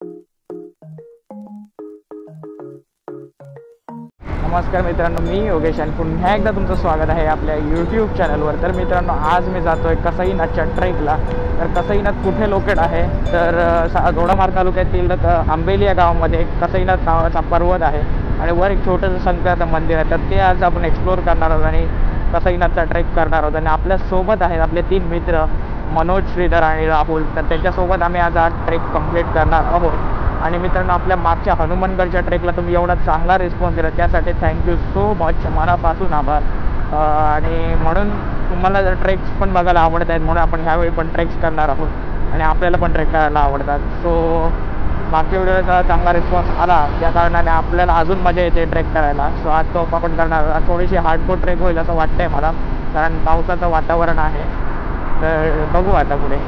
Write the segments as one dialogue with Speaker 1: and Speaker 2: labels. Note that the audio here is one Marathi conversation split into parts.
Speaker 1: नमस्कार मित्रांनो, मी योगेश आणि पुन्हा एकदा तुमचं स्वागत आहे आपल्या यूट्यूब चॅनलवर। तर मित्रांनो, आज मी जातोय कसाईनाथच्या ट्रेकला। तर कसाईनाथ कुठे लोकेट आहे तर दोडामार्ग तालुक्यातील आंबेली या गावामध्ये कसाईनाथ नावाचा पर्वत आहे आणि वर एक छोटंसं शंकराचं मंदिर आहे। तर ते आज आपण एक्सप्लोर करणार आहोत आणि कसाईनाथचा ट्रेक करणार आहोत। आणि आपल्यासोबत आहेत आपले 3 मित्र मनोज, श्रीधर आणि राहुल। तर त्यांच्यासोबत आम्ही आज ट्रेक कंप्लीट करणार आहोत। आणि मित्रांनो, आपल्या मागच्या हनुमानगडच्या ट्रेकला तुम्ही एवढा चांगला रिस्पॉन्स दिला त्यासाठी थँक्यू सो मच, मनापासून आभार। आणि म्हणून तुम्हाला जर ट्रेक्स पण बघायला आवडत आहेत म्हणून आपण ह्यावेळी पण ट्रेक्स करणार आहोत आणि आपल्याला पण ट्रेक करायला आवडतात। सो मागच्या व्हिडिओचा चांगला रिस्पॉन्स आला त्या कारणाने आपल्याला अजून मजा येते ट्रेक करायला। सो आज तो आपण करणार। थोडीशी हार्डकोर ट्रेक होईल असं वाटतंय मला, कारण पावसाचं वातावरण आहे। तर बघू आता पुढे।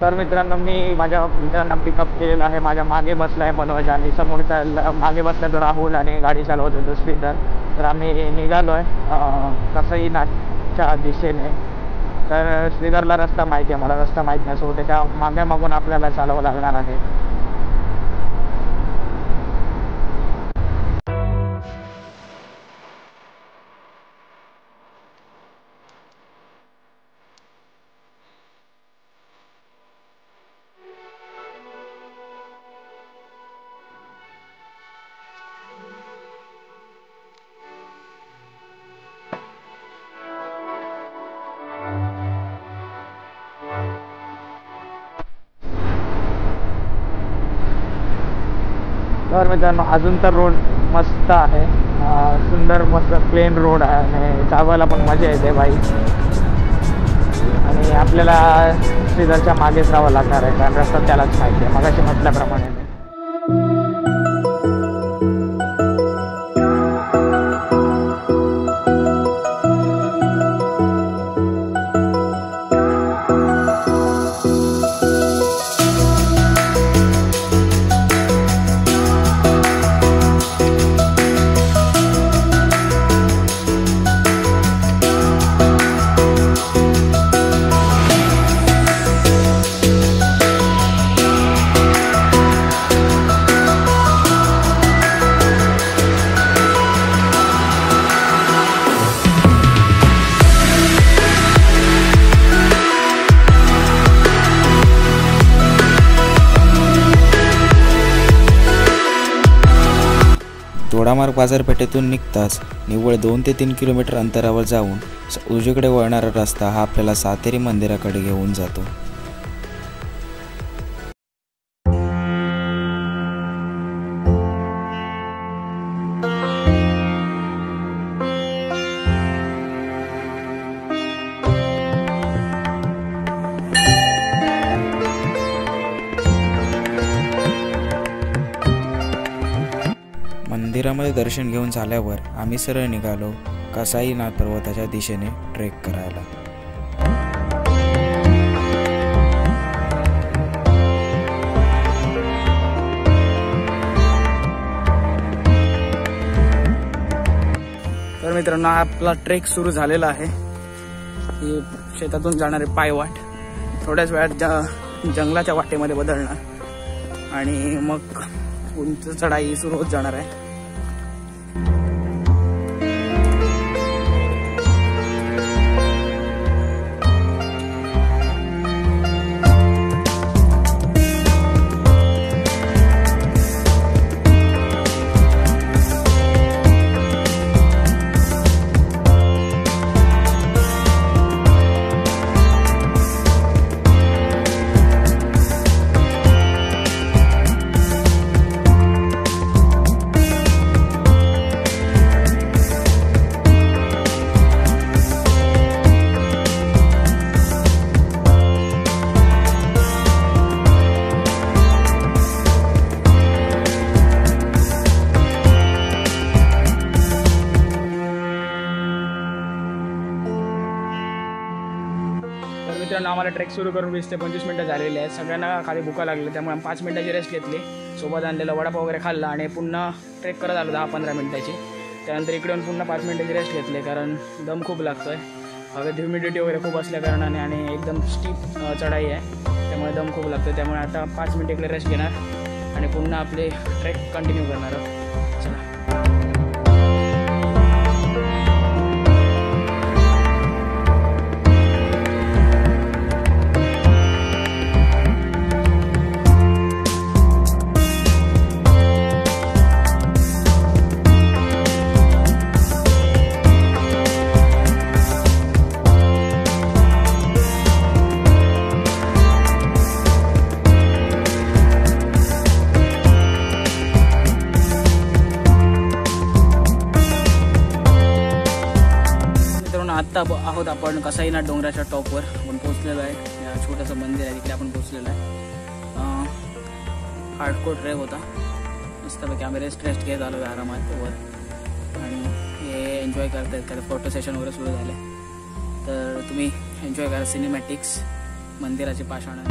Speaker 1: तर मित्रांनो, मी माझ्या मित्रांना पिकअप केलेलं आहे। माझ्या मागे बसला आहे मनोज आणि समोरच्या मागे बसला तर राहुल आणि गाडी चालवत होतो श्रीधर। तर आम्ही निघालो आहे कसाईनाथच्या दिशेने। तर श्रीधरला रस्ता माहिती आहे, मला रस्ता माहीत नाही, सो त्याच्या मागे मागून आपल्याला चालवावं लागणार आहे। तर मित्रांनो, अजून तर रोड मस्त आहे, सुंदर मस्त प्लेन रोड आहे आणि चालवायला पण मजा येते बाई। आणि आपल्याला श्रीधरच्या मागेच राहावं लागणार आहे कारण रस्ता त्यालाच माहिती आहे, मगाशी म्हटल्याप्रमाणे।
Speaker 2: दोडामार्ग बाजारपेठेतून निघताच निव्वळ 2 ते 3 किलोमीटर अंतरावर जाऊन उजवीकडे वळणारा रस्ता हा आपल्याला सातेरी मंदिराकडे घेऊन जातो। मंदिरामध्ये दर्शन घेऊन झाल्यावर आम्ही सरळ निघालो कसाईनाथ पर्वताच्या दिशेने ट्रेक करायला।
Speaker 1: तर मित्रांनो, आपला ट्रेक सुरू झालेला आहे। ही शेतातून जाणारे पायवाट थोड्याच वेळात जंगलाच्या वाटेमध्ये बदलणार आणि मग उंच चढाई सुरू होत जाणार आहे। मित्रांनो आम्हाला ट्रेक सुरू करून 20 ते 25 मिनटं झालेली आहेत. सगळ्यांना खाली भुका लागली त्यामुळे आम्ही 5 मिनटाची रेस्ट घेतली. सोबत आणलेला वडापाव वगैरे खाल्ला आणि पुन्हा ट्रेक करत आलो 10-15 मिनटाची. त्यानंतर इकडे येऊन पुन्हा 5 मिनटाची रेस्ट घेतली कारण दम खूप लागतो आहे. हवेत ह्युमिडिटी वगैरे खूप असल्या कारणाने आणि एकदम स्टीप चढाई आहे त्यामुळे दम खूप लागतो. त्यामुळे आता 5 मिनिट इकडे रेस्ट घेणार आणि पुन्हा आपले ट्रेक कंटिन्यू करणार आहोत. चला. आत्ता आहोत आपण कसाईनाथ डोंगराच्या टॉपवर आपण पोहोचलेलो आहे. या छोटंसं मंदिर आहे तिकडे आपण पोहोचलेलो आहे. हार्डकोर ट्रेक होता मस्तपैकी आम्ही रेस्ट घेत आलो आरामात वर आणि हे एन्जॉय करतायत कारण फोटो सेशन वगैरे सुरू झाले. तर तुम्ही एन्जॉय करा सिनेमॅटिक्स मंदिराचे पाषाण.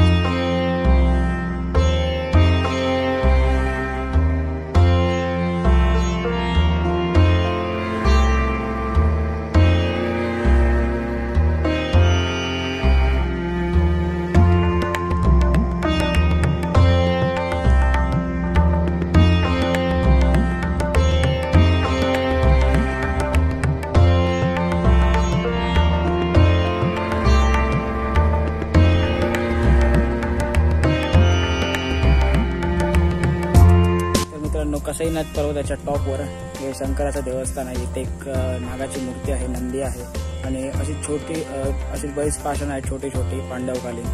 Speaker 1: कसाईनाथ पर्वताच्या टॉपवर हे शंकराचं देवस्थान आहे. इथे एक नागाची मूर्ती आहे, नंदी आहे आणि अशी छोटी अशी बरीच पाषाण आहेत छोटी छोटी पांडवकालीन.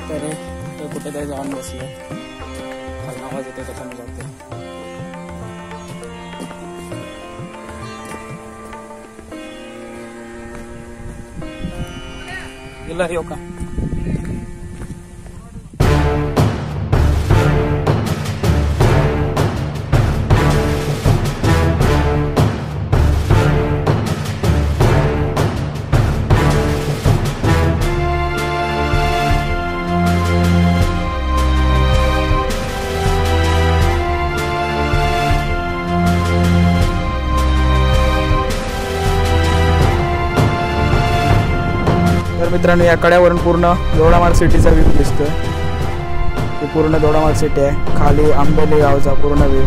Speaker 1: तर हे कुठेतरी जाऊन बसले आवाज येतो कसा मी जाते. गेला रे का मित्रांनो या कड्यावरून पूर्ण दोडामार्ग सिटीचा व्ह्यू दिसतोय. ही पूर्ण दोडामार्ग सिटी आहे. खाली आंबेली गावचा पूर्ण व्ह्यू.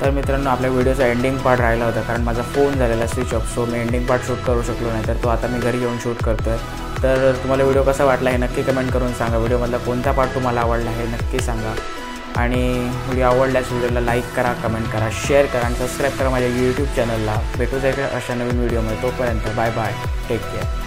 Speaker 1: तर मित्रांनो आपल्या व्हिडिओचा एंडिंग पार्ट राहिला होता कारण माझा फोन झालेला स्विच ऑफ. सो मी एंडिंग पार्ट शूट करू शकलो नाही तर तो आता मी घरी येऊन शूट करतो आहे. तर तुम्हाला व्हिडिओ कसा वाटला हे नक्की कमेंट करून सांगा. व्हिडिओमधला कोणता पार्ट तुम्हाला आवडला हे नक्की सांगा आणि व्हिडिओ आवडल्यास व्हिडिओला लाईक करा, कमेंट करा, शेअर करा आणि सबस्क्राईब करा माझ्या यूट्यूब चॅनलला. भेटू जायचं अशा नवीन व्हिडिओमध्ये. तोपर्यंत बाय बाय, टेक केअर.